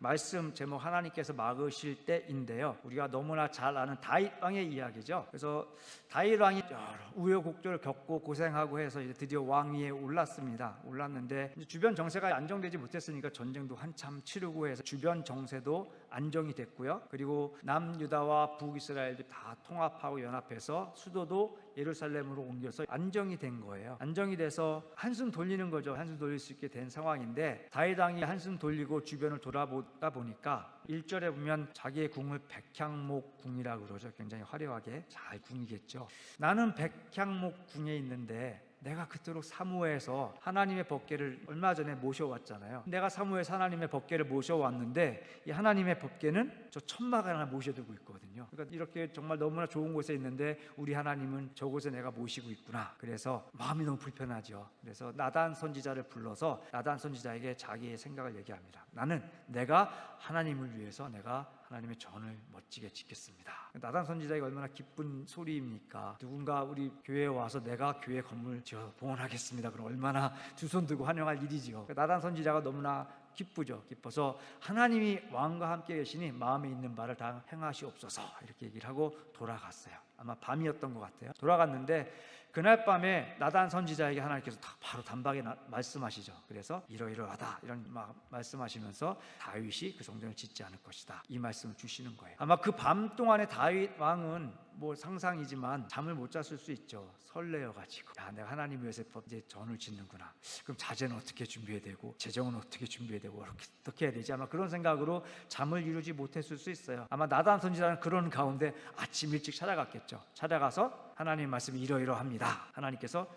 말씀 제목 하나님께서 막으실 때인데요, 우리가 너무나 잘 아는 다윗 왕의 이야기죠. 그래서 다윗 왕이 여러 우여곡절을 겪고 고생하고 해서 이제 드디어 왕위에 올랐는데 이제 주변 정세가 안정되지 못했으니까 전쟁도 한참 치르고 해서 주변 정세도 안정이 됐고요. 그리고 남유다와 북이스라엘도 다 통합하고 연합해서 수도도 예루살렘으로 옮겨서 안정이 된 거예요. 안정이 돼서 한숨 돌리는 거죠. 한숨 돌릴 수 있게 된 상황인데, 다윗 왕이 한숨 돌리고 주변을 돌아보다 보니까 1절에 보면 자기의 궁을 백향목 궁이라고 그러죠. 굉장히 화려하게 잘 궁이겠죠. 나는 백향목 궁에 있는데 내가 그토록 사무에서 하나님의 법궤를 얼마 전에 모셔왔잖아요. 내가 사무에서 하나님의 법궤를 모셔왔는데 이 하나님의 법궤는 저 천막을 하나 모셔두고 있거든요. 그러니까 이렇게 정말 너무나 좋은 곳에 있는데 우리 하나님은 저곳에 내가 모시고 있구나. 그래서 마음이 너무 불편하죠. 그래서 나단 선지자를 불러서 나단 선지자에게 자기의 생각을 얘기합니다. 나는 내가 하나님을 위해서 내가 하나님의 전을 멋지게 짓겠습니다. 나단 선지자에게 얼마나 기쁜 소리입니까? 누군가 우리 교회에 와서 내가 교회 건물 지어 봉헌하겠습니다, 그럼 얼마나 두 손 들고 환영할 일이지요. 나단 선지자가 너무나 기쁘죠. 기뻐서 하나님이 왕과 함께 계시니 마음에 있는 바를 다 행하시옵소서 이렇게 얘기를 하고 돌아갔어요. 아마 밤이었던 것 같아요. 돌아갔는데 그날 밤에 나단 선지자에게 하나님께서 바로 단박에 말씀하시죠. 그래서 이러이러하다 이런 말씀하시면서 다윗이 그 성전을 짓지 않을 것이다, 이 말씀을 주시는 거예요. 아마 그 밤 동안에 다윗 왕은 뭐 상상이지만 잠을 못 잤을 수 있죠. 설레어가지고 내가 하나님 위해서 이제 전을 짓는구나. 그럼 자재는 어떻게 준비해야 되고 재정은 어떻게 준비해야 되고 어떻게 해야 되지? 아마 그런 생각으로 잠을 이루지 못했을 수 있어요. 아마 나단 선지자는 그런 가운데 아침 일찍 찾아갔겠죠. 찾아가서 하나님 말씀이 이러이러합니다, 하나님께서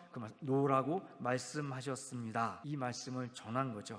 놓으라고 말씀하셨습니다, 이 말씀을 전한 거죠.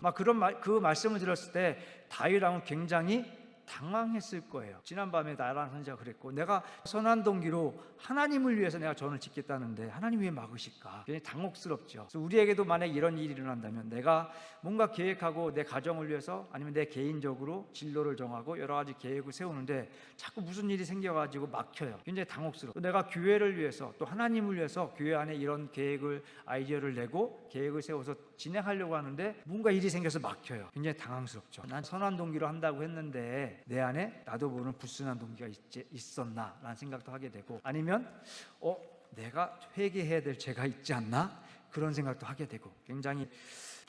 그 말씀을 들었을 때 다윗 왕은 굉장히 당황했을 거예요. 지난밤에 나단 선지자가 그랬고, 내가 선한 동기로 하나님을 위해서 내가 전을 짓겠다는데 하나님 왜 막으실까? 굉장히 당혹스럽죠. 그래서 우리에게도 만약 이런 일이 일어난다면, 내가 뭔가 계획하고 내 가정을 위해서 아니면 내 개인적으로 진로를 정하고 여러 가지 계획을 세우는데 자꾸 무슨 일이 생겨가지고 막혀요. 굉장히 당혹스러워. 내가 교회를 위해서 또 하나님을 위해서 교회 안에 이런 계획을 아이디어를 내고 계획을 세워서 진행하려고 하는데 뭔가 일이 생겨서 막혀요. 굉장히 당황스럽죠. 난 선한 동기로 한다고 했는데 내 안에 나도 모르는 불순한 동기가 있었나 라는 생각도 하게 되고, 아니면 내가 회개해야 될 죄가 있지 않나, 그런 생각도 하게 되고 굉장히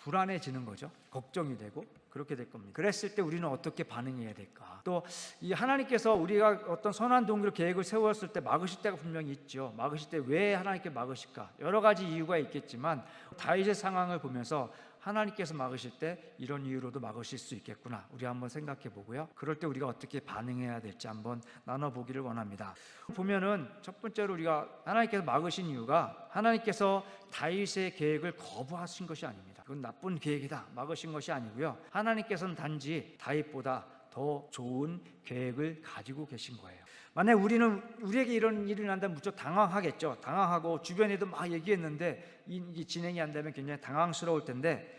불안해지는 거죠. 걱정이 되고 그렇게 될 겁니다. 그랬을 때 우리는 어떻게 반응해야 될까? 또 이 하나님께서 우리가 어떤 선한 동기로 계획을 세웠을 때 막으실 때가 분명히 있죠. 막으실 때 왜 하나님께 막으실까? 여러 가지 이유가 있겠지만 다윗의 상황을 보면서 하나님께서 막으실 때 이런 이유로도 막으실 수 있겠구나, 우리 한번 생각해 보고요. 그럴 때 우리가 어떻게 반응해야 될지 한번 나눠보기를 원합니다. 보면은 첫 번째로 우리가 하나님께서 막으신 이유가, 하나님께서 다윗의 계획을 거부하신 것이 아닙니다. 그건 나쁜 계획이다 막으신 것이 아니고요, 하나님께서는 단지 다윗보다 더 좋은 계획을 가지고 계신 거예요. 만약 우리에게 이런 일이 난다면 무척 당황하겠죠. 당황하고 주변에도 막 얘기했는데 이게 진행이 안 되면 굉장히 당황스러울 텐데,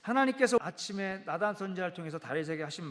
하나님께서 아침에 나단 선지자를 통해서 다윗에게 하신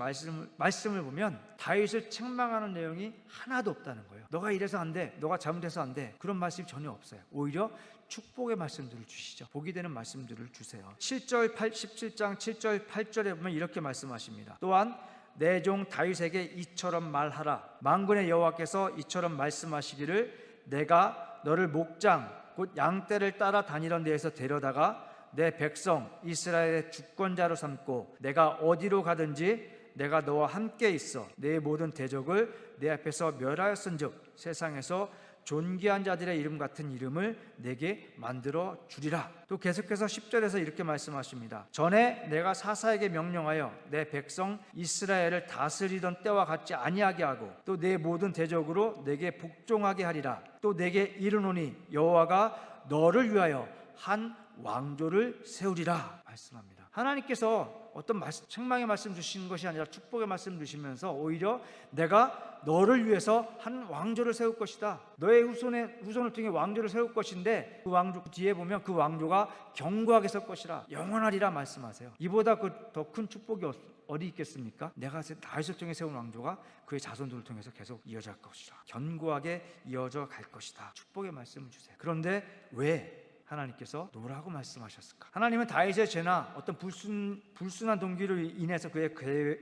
말씀을 보면 다윗을 책망하는 내용이 하나도 없다는 거예요. 너가 이래서 안 돼, 너가 잘못해서 안 돼, 그런 말씀이 전혀 없어요. 오히려 축복의 말씀들을 주시죠. 복이 되는 말씀들을 주세요. 17장 7절 8절에 보면 이렇게 말씀하십니다. 또한 내 종 다윗에게 이처럼 말하라. 만군의 여호와께서 이처럼 말씀하시기를, 내가 너를 목장 곧 양떼를 따라 다니던 데에서 데려다가 내 백성 이스라엘의 주권자로 삼고, 내가 어디로 가든지 내가 너와 함께 있어 내 모든 대적을 내 앞에서 멸하였은즉 세상에서 존귀한 자들의 이름 같은 이름을 내게 만들어 주리라. 또 계속해서 10절에서 이렇게 말씀하십니다. 전에 내가 사사에게 명령하여 내 백성 이스라엘을 다스리던 때와 같지 아니하게 하고 또 내 모든 대적으로 내게 복종하게 하리라. 또 내게 이르노니 여호와가 너를 위하여 한 왕조를 세우리라 말씀합니다. 하나님께서 어떤 책망의 말씀 주시는 것이 아니라 축복의 말씀 주시면서 오히려 내가 너를 위해서 한 왕조를 세울 것이다, 너의 후손을 통해 왕조를 세울 것인데, 그 왕조 뒤에 보면 그 왕조가 견고하게 설 것이라, 영원하리라 말씀하세요. 이보다 더 큰 축복이 어디 있겠습니까? 내가 다윗을 통해 세운 왕조가 그의 자손들을 통해서 계속 이어져 갈 것이라, 견고하게 이어져 갈 것이다, 축복의 말씀을 주세요. 그런데 왜 하나님께서 노라고 말씀하셨을까? 하나님은 다윗의 죄나 어떤 불순한 동기로 인해서 그의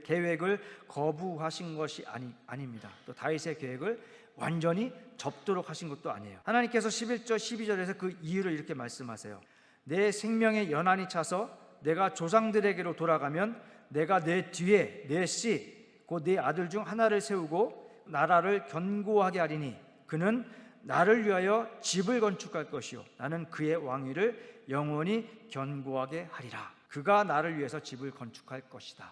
계획을 거부하신 것이 아닙니다. 또 다윗의 계획을 완전히 접도록 하신 것도 아니에요. 하나님께서 11절 12절에서 그 이유를 이렇게 말씀하세요. 내 생명에 연한이 차서 내가 조상들에게로 돌아가면 내가 내 뒤에 내 씨 곧 네 아들 중 하나를 세우고 나라를 견고하게 하리니 그는 나를 위하여 집을 건축할 것이요 나는 그의 왕위를 영원히 견고하게 하리라. 그가 나를 위해서 집을 건축할 것이다.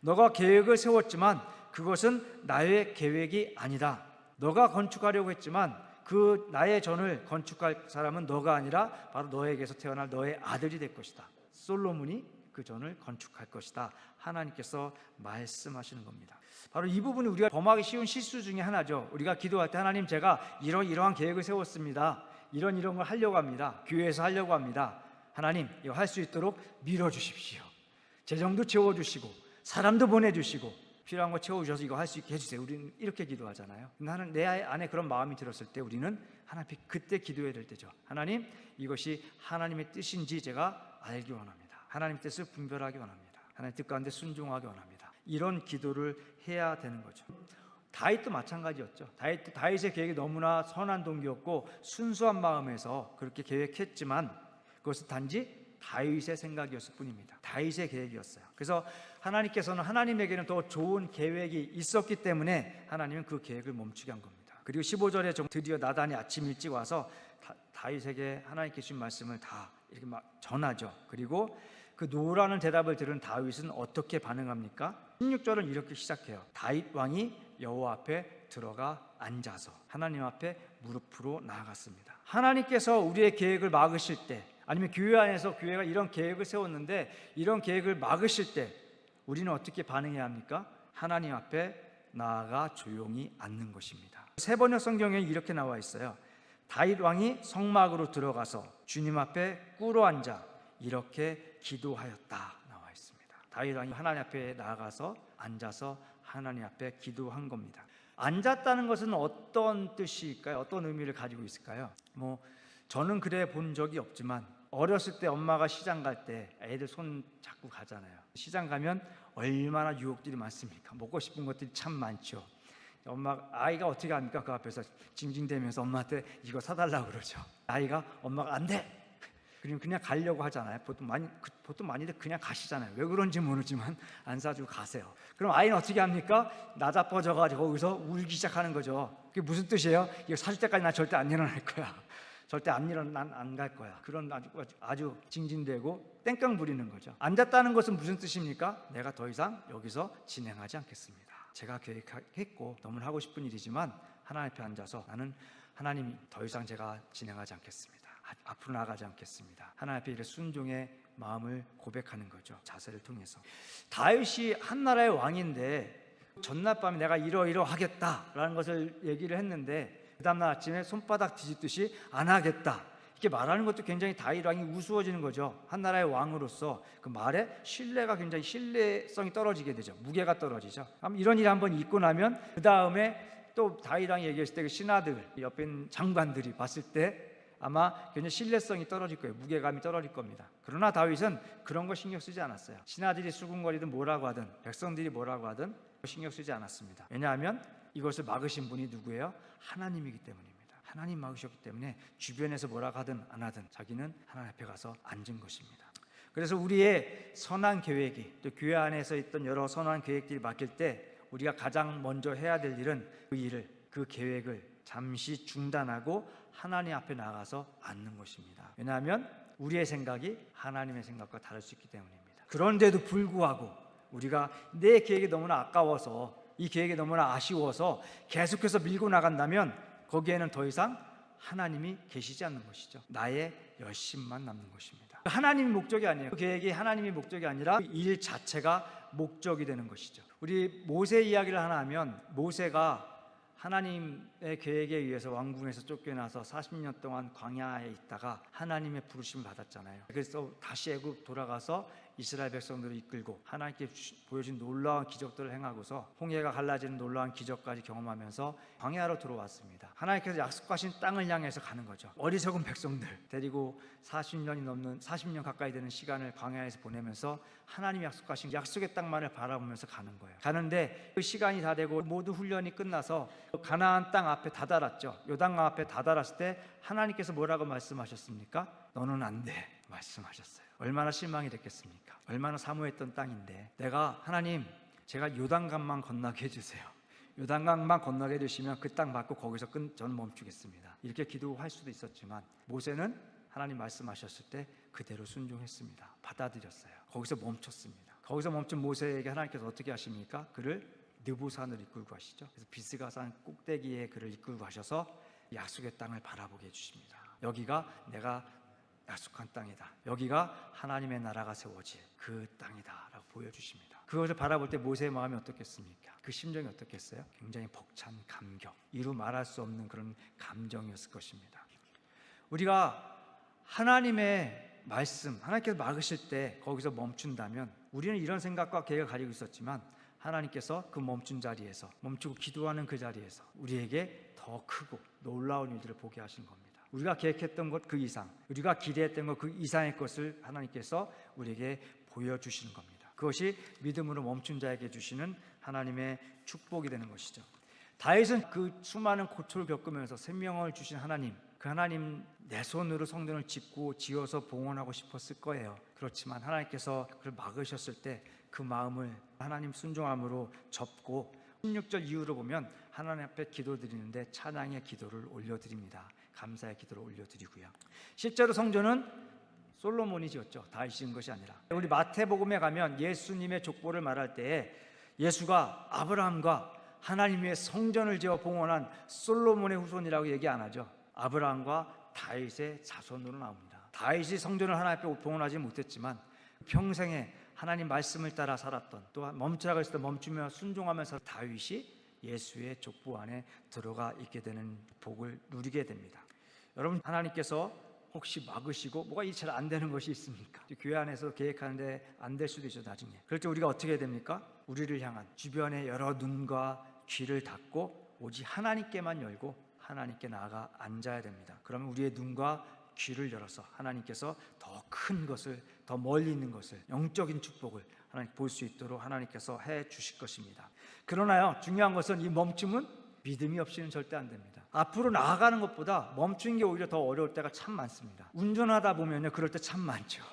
너가 계획을 세웠지만 그것은 나의 계획이 아니다. 너가 건축하려고 했지만 그 나의 전을 건축할 사람은 너가 아니라 바로 너에게서 태어날 너의 아들이 될 것이다. 솔로몬이 그 전을 건축할 것이다. 하나님께서 말씀하시는 겁니다. 바로 이 부분이 우리가 범하기 쉬운 실수 중에 하나죠. 우리가 기도할 때 하나님 제가 이러한 계획을 세웠습니다. 이런 걸 하려고 합니다. 교회에서 하려고 합니다. 하나님 이거 할 수 있도록 밀어주십시오. 재정도 채워주시고 사람도 보내주시고 필요한 거 채워주셔서 이거 할 수 있게 해주세요. 우리는 이렇게 기도하잖아요. 나는 내 안에 그런 마음이 들었을 때 우리는 하나님 그때 기도해야 될 때죠. 하나님 이것이 하나님의 뜻인지 제가 알기 원합니다. 하나님 뜻을 분별하기 원합니다. 하나님 뜻 가운데 순종하기 원합니다. 이런 기도를 해야 되는 거죠. 다윗도 마찬가지였죠. 다윗의 계획이 너무나 선한 동기였고 순수한 마음에서 그렇게 계획했지만 그것은 단지 다윗의 생각이었을 뿐입니다. 다윗의 계획이었어요. 그래서 하나님께서는 하나님에게는 더 좋은 계획이 있었기 때문에 하나님은 그 계획을 멈추게 한 겁니다. 그리고 15절에 드디어 나단이 아침 일찍 와서 다윗에게 하나님께 주신 말씀을 다 이렇게 막 전하죠. 그리고 그 노라는 대답을 들은 다윗은 어떻게 반응합니까? 16절은 이렇게 시작해요. 다윗 왕이 여호와 앞에 들어가 앉아서 하나님 앞에 무릎으로 나아갔습니다. 하나님께서 우리의 계획을 막으실 때 아니면 교회 안에서 교회가 이런 계획을 세웠는데 이런 계획을 막으실 때 우리는 어떻게 반응해야 합니까? 하나님 앞에 나아가 조용히 앉는 것입니다. 세번역 성경에 이렇게 나와 있어요. 다윗 왕이 성막으로 들어가서 주님 앞에 꿇어 앉아 이렇게 기도하였다 나와 있습니다. 다윗 왕이 하나님 앞에 나아가서 앉아서 하나님 앞에 기도한 겁니다. 앉았다는 것은 어떤 뜻일까요? 어떤 의미를 가지고 있을까요? 저는 그래 본 적이 없지만 어렸을 때 엄마가 시장 갈 때 애들 손 잡고 가잖아요. 시장 가면 얼마나 유혹들이 많습니까? 먹고 싶은 것들이 참 많죠. 아이가 어떻게 합니까? 그 앞에서 징징대면서 엄마한테 이거 사달라고 그러죠. 아이가 엄마가 안 돼! 그러면 그냥 가려고 하잖아요. 보통 많이들 그냥 가시잖아요. 왜 그런지 모르지만 안 사주고 가세요. 그럼 아이는 어떻게 합니까? 나자빠져가지고 거기서 울기 시작하는 거죠. 그게 무슨 뜻이에요? 이거 사줄 때까지 나 절대 안 일어날 거야. 절대 난 안 갈 거야. 그런 아주 징징대고 땡깡 부리는 거죠. 앉았다는 것은 무슨 뜻입니까? 내가 더 이상 여기서 진행하지 않겠습니다. 제가 계획했고 너무 하고 싶은 일이지만 하나님 앞에 앉아서 나는 하나님 더 이상 제가 진행하지 않겠습니다. 앞으로 나아가지 않겠습니다. 하나님 앞에 순종의 마음을 고백하는 거죠. 자세를 통해서. 다윗이 한 나라의 왕인데 전날 밤에 내가 이러하겠다라는 것을 얘기를 했는데 그 다음날 아침에 손바닥 뒤집듯이 안 하겠다 이렇게 말하는 것도 굉장히 다윗 왕이 우스워지는 거죠. 한 나라의 왕으로서 그 말에 굉장히 신뢰성이 떨어지게 되죠. 무게가 떨어지죠. 이런 일이 한번 있고 나면 그 다음에 또 다윗 왕이 얘기했을 때 그 신하들 옆에 있는 장관들이 봤을 때 아마 굉장히 신뢰성이 떨어질 거예요. 무게감이 떨어질 겁니다. 그러나 다윗은 그런 거 신경 쓰지 않았어요. 신하들이 수군거리든 뭐라고 하든 백성들이 뭐라고 하든 신경 쓰지 않았습니다. 왜냐하면 이것을 막으신 분이 누구예요? 하나님이기 때문입니다. 하나님 막으셨기 때문에 주변에서 뭐라고 하든 안 하든 자기는 하나님 앞에 가서 앉은 것입니다. 그래서 우리의 선한 계획이 또 교회 안에서 있던 여러 선한 계획들이 막힐 때 우리가 가장 먼저 해야 될 일은 그 계획을 잠시 중단하고 하나님 앞에 나가서 앉는 것입니다. 왜냐하면 우리의 생각이 하나님의 생각과 다를 수 있기 때문입니다. 그런데도 불구하고 우리가 내 계획이 너무나 아까워서 이 계획이 너무나 아쉬워서 계속해서 밀고 나간다면 거기에는 더 이상 하나님이 계시지 않는 것이죠. 나의 열심만 남는 것입니다. 하나님이 목적이 아니에요. 그 계획이 하나님이 목적이 아니라 일 자체가 목적이 되는 것이죠. 우리 모세 이야기를 하나 하면 모세가 하나님의 계획에 의해서 왕궁에서 쫓겨나서 40년 동안 광야에 있다가 하나님의 부르심을 받았잖아요. 그래서 다시 애굽 돌아가서 이스라엘 백성들을 이끌고 하나님께 보여준 놀라운 기적들을 행하고서 홍해가 갈라지는 놀라운 기적까지 경험하면서 광야로 들어왔습니다. 하나님께서 약속하신 땅을 향해서 가는 거죠. 어리석은 백성들 데리고 40년 가까이 되는 시간을 광야에서 보내면서 하나님이 약속하신 약속의 땅만을 바라보면서 가는 거예요. 가는데 그 시간이 다 되고 모두 훈련이 끝나서 가나안 땅 앞에 다다랐죠. 요단강 앞에 다다랐을 때 하나님께서 뭐라고 말씀하셨습니까? 너는 안 돼 말씀하셨어요. 얼마나 실망이 됐겠습니까? 얼마나 사모했던 땅인데 하나님 제가 요단강만 건너게 해주세요. 요단강만 건너게 해주시면 그 땅 받고 거기서 저는 멈추겠습니다. 이렇게 기도할 수도 있었지만 모세는 하나님 말씀하셨을 때 그대로 순종했습니다. 받아들였어요. 거기서 멈췄습니다. 거기서 멈춘 모세에게 하나님께서 어떻게 하십니까? 그를 느보산을 이끌고 가시죠. 그래서 비스가산 꼭대기에 그를 이끌고 가셔서 약속의 땅을 바라보게 해주십니다. 여기가 내가 약속한 땅이다. 여기가 하나님의 나라가 세워질 그 땅이다 라고 보여주십니다. 그것을 바라볼 때 모세의 마음이 어떻겠습니까? 그 심정이 어떻겠어요? 굉장히 벅찬 감격, 이루 말할 수 없는 그런 감정이었을 것입니다. 우리가 하나님의 말씀, 하나님께서 막으실 때 거기서 멈춘다면 우리는 이런 생각과 계획을 가지고 있었지만 하나님께서 그 멈춘 자리에서 멈추고 기도하는 그 자리에서 우리에게 더 크고 놀라운 일들을 보게 하신 겁니다. 우리가 계획했던 것 그 이상, 우리가 기대했던 것 그 이상의 것을 하나님께서 우리에게 보여주시는 겁니다. 그것이 믿음으로 멈춘 자에게 주시는 하나님의 축복이 되는 것이죠. 다윗은 그 수많은 고초를 겪으면서 생명을 주신 하나님, 그 하나님 내 손으로 성전을 짓고 지어서 봉헌하고 싶었을 거예요. 그렇지만 하나님께서 그걸 막으셨을 때 그 마음을 하나님 순종함으로 접고 16절 이후로 보면 하나님 앞에 기도드리는데 찬양의 기도를 올려드립니다. 감사의 기도를 올려드리고요. 실제로 성전은 솔로몬이 지었죠. 다윗이 지은 것이 아니라. 우리 마태복음에 가면 예수님의 족보를 말할 때에 예수가 아브라함과 하나님 위에 성전을 지어 봉헌한 솔로몬의 후손이라고 얘기 안 하죠. 아브라함과 다윗의 자손으로 나옵니다. 다윗이 성전을 하나님 앞에 봉헌하지 못했지만 평생에 하나님 말씀을 따라 살았던, 또한 멈추라고 했을 때 멈추며 순종하면서 다윗이 예수의 족보 안에 들어가 있게 되는 복을 누리게 됩니다. 여러분, 하나님께서 혹시 막으시고 뭐가 잘 안 되는 것이 있습니까? 교회 안에서 계획하는데 안 될 수도 있죠, 나중에. 그럴 때 우리가 어떻게 해야 됩니까? 우리를 향한 주변의 여러 눈과 귀를 닫고 오직 하나님께만 열고 하나님께 나아가 앉아야 됩니다. 그러면 우리의 눈과 귀를 열어서 하나님께서 더 큰 것을, 더 멀리 있는 것을, 영적인 축복을 하나님 볼 수 있도록 하나님께서 해 주실 것입니다. 그러나요, 중요한 것은 이 멈춤은 믿음이 없이는 절대 안 됩니다. 앞으로 나아가는 것보다 멈추는 게 오히려 더 어려울 때가 참 많습니다. 운전하다 보면요, 그럴 때 참 많죠.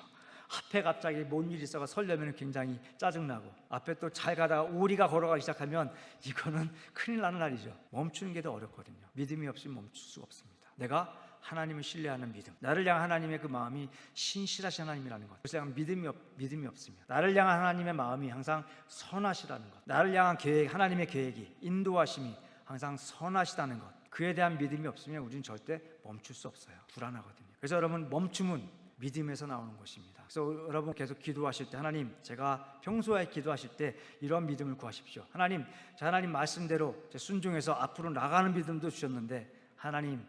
앞에 갑자기 뭔 일이 있어가 설려면 굉장히 짜증나고, 앞에 또 잘 가다가 오리가 걸어가기 시작하면 이거는 큰일 나는 날이죠. 멈추는 게 더 어렵거든요. 믿음이 없이 멈출 수가 없습니다. 내가 하나님을 신뢰하는 믿음, 나를 향한 하나님의 그 마음이 신실하신 하나님이라는 것, 그래서 믿음이 없으면 나를 향한 하나님의 마음이 항상 선하시다는 것, 나를 향한 계획, 하나님의 계획이, 인도하심이 항상 선하시다는 것, 그에 대한 믿음이 없으면 우리는 절대 멈출 수 없어요. 불안하거든요. 그래서 여러분, 멈춤은 믿음에서 나오는 것입니다. 그래서 여러분 계속 기도하실 때, 하나님, 제가 평소에 기도하실 때 이런 믿음을 구하십시오. 하나님, 하나님 말씀대로 순종해서 앞으로 나가는 믿음도 주셨는데 하나님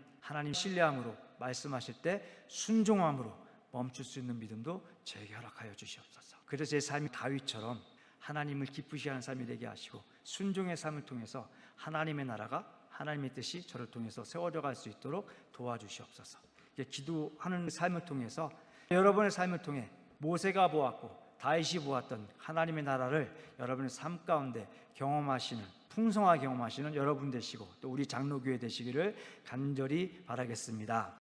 신뢰함으로 말씀하실 때 순종함으로 멈출 수 있는 믿음도 제게 허락하여 주시옵소서. 그래서 제 삶이 다윗처럼 하나님을 기쁘시게 하는 삶이 되게 하시고 순종의 삶을 통해서 하나님의 나라가, 하나님의 뜻이 저를 통해서 세워져 갈 수 있도록 도와주시옵소서. 기도하는 삶을 통해서, 여러분의 삶을 통해 모세가 보았고 다윗이 보았던 하나님의 나라를 여러분의 삶 가운데 경험하시는, 풍성하게 경험하시는 여러분 되시고 또 우리 장로교회 되시기를 간절히 바라겠습니다.